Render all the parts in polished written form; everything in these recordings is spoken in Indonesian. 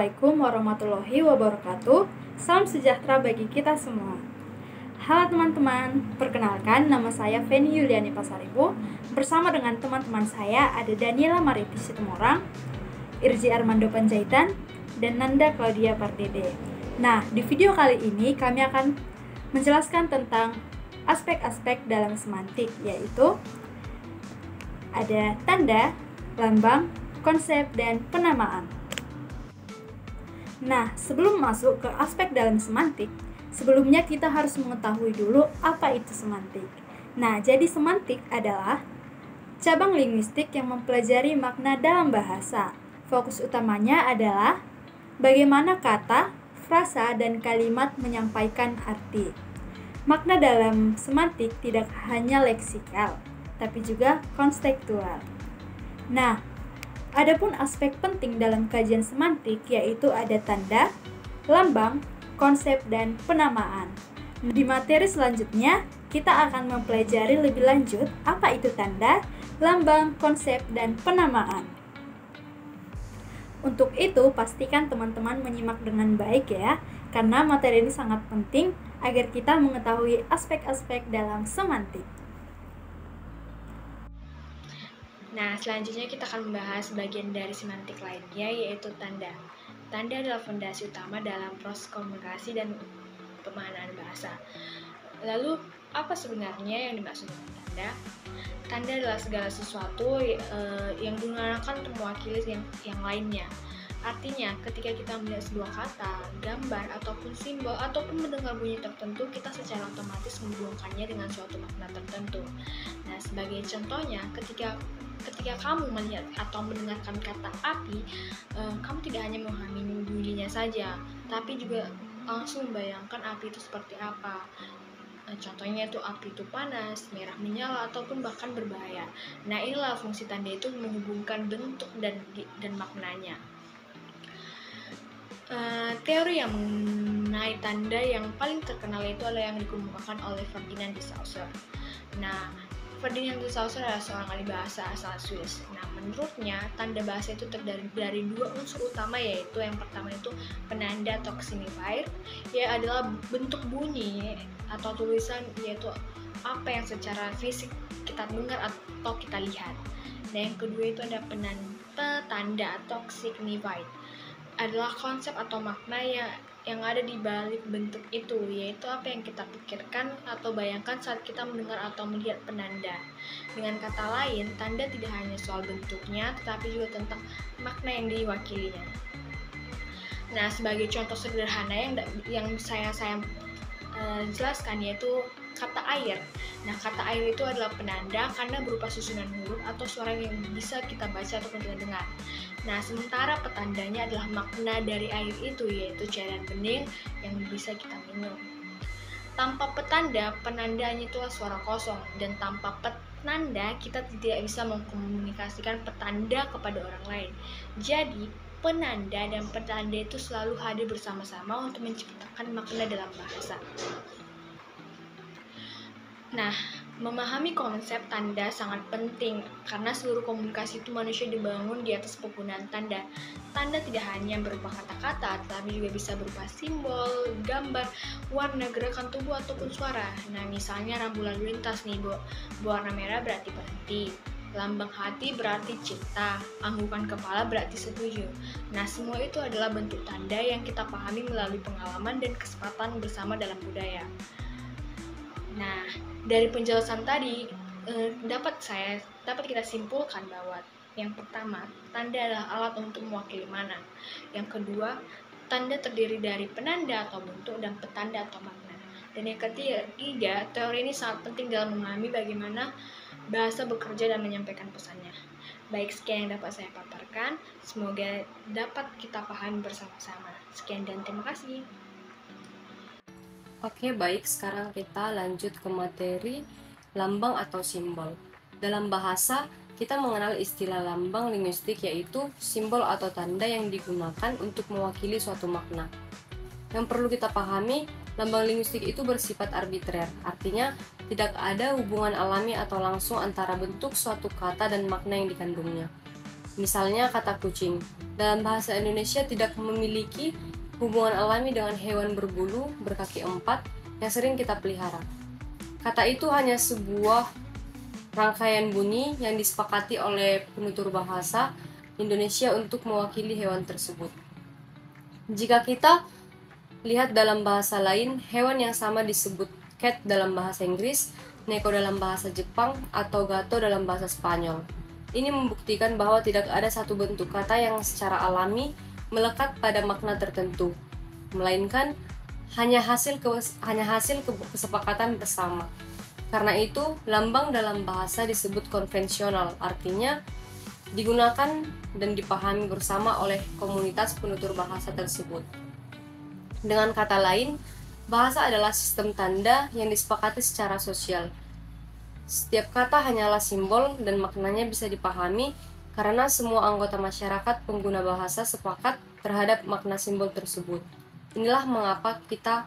Assalamualaikum warahmatullahi wabarakatuh. Salam sejahtera bagi kita semua. Halo teman-teman, perkenalkan nama saya Feni Yuliani Pasaribu. Bersama dengan teman-teman saya ada Daniela Mariti Situmorang, Irji Armando Panjaitan, dan Nanda Claudia Pardede. Nah, di video kali ini kami akan menjelaskan tentang aspek-aspek dalam semantik, yaitu ada tanda, lambang, konsep, dan penamaan. Nah, sebelum masuk ke aspek dalam semantik, sebelumnya kita harus mengetahui dulu apa itu semantik. Nah, jadi semantik adalah cabang linguistik yang mempelajari makna dalam bahasa. Fokus utamanya adalah bagaimana kata, frasa, dan kalimat menyampaikan arti. Makna dalam semantik tidak hanya leksikal, tapi juga konstekstual. Nah, adapun aspek penting dalam kajian semantik yaitu ada tanda, lambang, konsep, dan penamaan. Di materi selanjutnya, kita akan mempelajari lebih lanjut apa itu tanda, lambang, konsep, dan penamaan. Untuk itu, pastikan teman-teman menyimak dengan baik ya, karena materi ini sangat penting agar kita mengetahui aspek-aspek dalam semantik. Nah, selanjutnya kita akan membahas bagian dari semantik lainnya, yaitu tanda. Tanda adalah fondasi utama dalam proses komunikasi dan pemaknaan bahasa. Lalu, apa sebenarnya yang dimaksud dengan tanda? Tanda adalah segala sesuatu yang digunakan untuk mewakili yang lainnya. Artinya, ketika kita melihat sebuah kata, gambar, ataupun simbol, ataupun mendengar bunyi tertentu, kita secara otomatis menghubungkannya dengan suatu makna tertentu. Nah, sebagai contohnya, ketika kamu melihat atau mendengarkan kata api, kamu tidak hanya memahami bunyinya saja, tapi juga langsung membayangkan api itu seperti apa. Contohnya itu api itu panas, merah menyala, ataupun bahkan berbahaya. Nah, inilah fungsi tanda itu menghubungkan bentuk dan maknanya. Teori yang mengenai tanda yang paling terkenal itu adalah yang dikemukakan oleh Ferdinand de Saussure. Nah, Ferdinand de Saussure adalah seorang ahli bahasa asal Swiss. Nah, menurutnya tanda bahasa itu terdiri dari dua unsur utama, yaitu yang pertama itu penanda atau signifier, yaitu adalah bentuk bunyi atau tulisan, yaitu apa yang secara fisik kita dengar atau kita lihat. Nah, yang kedua itu ada petanda atau signified, adalah konsep atau makna yang ada di balik bentuk itu, yaitu apa yang kita pikirkan atau bayangkan saat kita mendengar atau melihat penanda. Dengan kata lain, tanda tidak hanya soal bentuknya, tetapi juga tentang makna yang diwakilinya. Nah, sebagai contoh sederhana yang saya jelaskan yaitu kata air. Nah, kata air itu adalah penanda karena berupa susunan huruf atau suara yang bisa kita baca ataupun kita dengar. Nah, sementara petandanya adalah makna dari air itu, yaitu cairan bening yang bisa kita minum. Tanpa petanda, penandanya itu suara kosong, dan tanpa penanda kita tidak bisa mengkomunikasikan petanda kepada orang lain. Jadi, penanda dan petanda itu selalu hadir bersama-sama untuk menciptakan makna dalam bahasa. Nah, memahami konsep tanda sangat penting karena seluruh komunikasi itu manusia dibangun di atas penggunaan tanda. Tanda tidak hanya berupa kata-kata, tetapi juga bisa berupa simbol, gambar, warna, gerakan tubuh, ataupun suara. Nah, misalnya rambu lalu lintas nih, berwarna merah berarti berhenti. Lambang hati berarti cinta, anggukan kepala berarti setuju. Nah, semua itu adalah bentuk tanda yang kita pahami melalui pengalaman dan kesempatan bersama dalam budaya. Nah, dari penjelasan tadi dapat kita simpulkan bahwa yang pertama, tanda adalah alat untuk mewakili makna. Yang kedua, tanda terdiri dari penanda atau bentuk dan petanda atau makna. Dan yang ketiga, teori ini sangat penting dalam memahami bagaimana bahasa bekerja dan menyampaikan pesannya. Baik, sekian yang dapat saya paparkan. Semoga dapat kita pahami bersama-sama. Sekian dan terima kasih. Oke, baik. Sekarang kita lanjut ke materi lambang atau simbol. Dalam bahasa, kita mengenal istilah lambang linguistik, yaitu simbol atau tanda yang digunakan untuk mewakili suatu makna. Yang perlu kita pahami, lambang linguistik itu bersifat arbitrer, artinya tidak ada hubungan alami atau langsung antara bentuk suatu kata dan makna yang dikandungnya. Misalnya kata kucing. Dalam bahasa Indonesia tidak memiliki hubungan alami dengan hewan berbulu berkaki 4 yang sering kita pelihara. Kata itu hanya sebuah rangkaian bunyi yang disepakati oleh penutur bahasa Indonesia untuk mewakili hewan tersebut. Jika kita lihat dalam bahasa lain, hewan yang sama disebut cat dalam bahasa Inggris, neko dalam bahasa Jepang, atau gato dalam bahasa Spanyol. Ini membuktikan bahwa tidak ada satu bentuk kata yang secara alami melekat pada makna tertentu, melainkan hanya hasil kesepakatan bersama. Karena itu, lambang dalam bahasa disebut konvensional, artinya digunakan dan dipahami bersama oleh komunitas penutur bahasa tersebut. Dengan kata lain, bahasa adalah sistem tanda yang disepakati secara sosial. Setiap kata hanyalah simbol dan maknanya bisa dipahami karena semua anggota masyarakat pengguna bahasa sepakat terhadap makna simbol tersebut. Inilah mengapa kita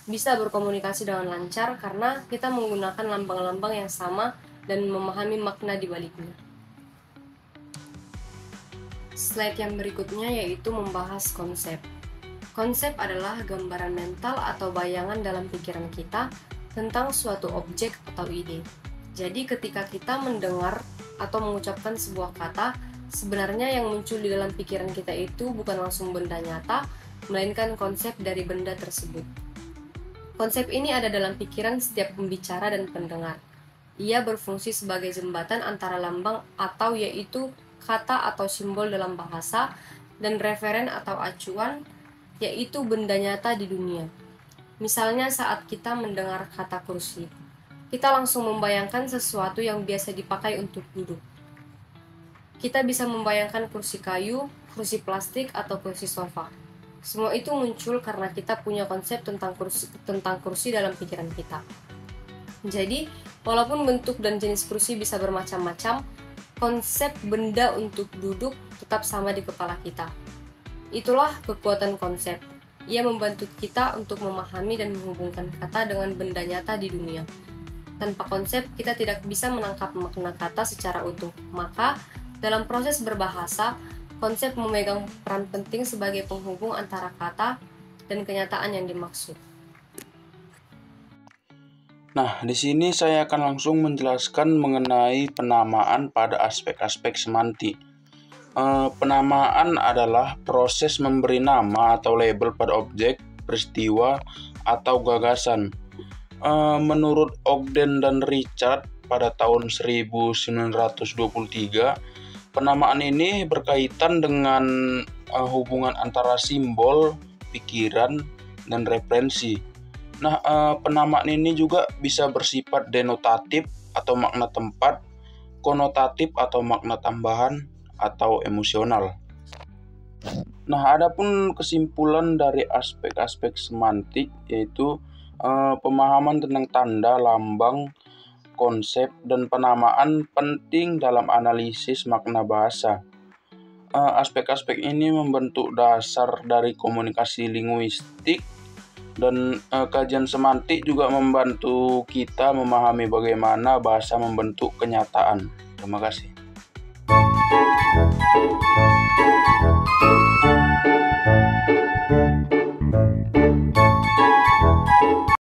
bisa berkomunikasi dengan lancar karena kita menggunakan lambang-lambang yang sama dan memahami makna di baliknya. Slide yang berikutnya yaitu membahas konsep. Konsep adalah gambaran mental atau bayangan dalam pikiran kita tentang suatu objek atau ide. Jadi ketika kita mendengar atau mengucapkan sebuah kata, sebenarnya yang muncul di dalam pikiran kita itu bukan langsung benda nyata, melainkan konsep dari benda tersebut. Konsep ini ada dalam pikiran setiap pembicara dan pendengar. Ia berfungsi sebagai jembatan antara lambang atau yaitu kata atau simbol dalam bahasa dan referen atau acuan yaitu benda nyata di dunia. Misalnya saat kita mendengar kata kursi, kita langsung membayangkan sesuatu yang biasa dipakai untuk duduk. Kita bisa membayangkan kursi kayu, kursi plastik, atau kursi sofa. Semua itu muncul karena kita punya konsep tentang kursi dalam pikiran kita. Jadi, walaupun bentuk dan jenis kursi bisa bermacam-macam, konsep benda untuk duduk tetap sama di kepala kita. Itulah kekuatan konsep. Ia membantu kita untuk memahami dan menghubungkan kata dengan benda nyata di dunia. Tanpa konsep, kita tidak bisa menangkap makna kata secara utuh. Maka, dalam proses berbahasa, konsep memegang peran penting sebagai penghubung antara kata dan kenyataan yang dimaksud. Nah, di sini saya akan langsung menjelaskan mengenai penamaan pada aspek-aspek semantik. Penamaan adalah proses memberi nama atau label pada objek, peristiwa, atau gagasan. Menurut Ogden dan Richard pada tahun 1923, penamaan ini berkaitan dengan hubungan antara simbol, pikiran, dan referensi. Nah, penamaan ini juga bisa bersifat denotatif atau makna tempat, konotatif atau makna tambahan, atau emosional. Nah, adapun kesimpulan dari aspek-aspek semantik yaitu pemahaman tentang tanda, lambang, konsep, dan penamaan penting dalam analisis makna bahasa. Aspek-aspek ini membentuk dasar dari komunikasi linguistik dan kajian semantik juga membantu kita memahami bagaimana bahasa membentuk kenyataan. Terima kasih.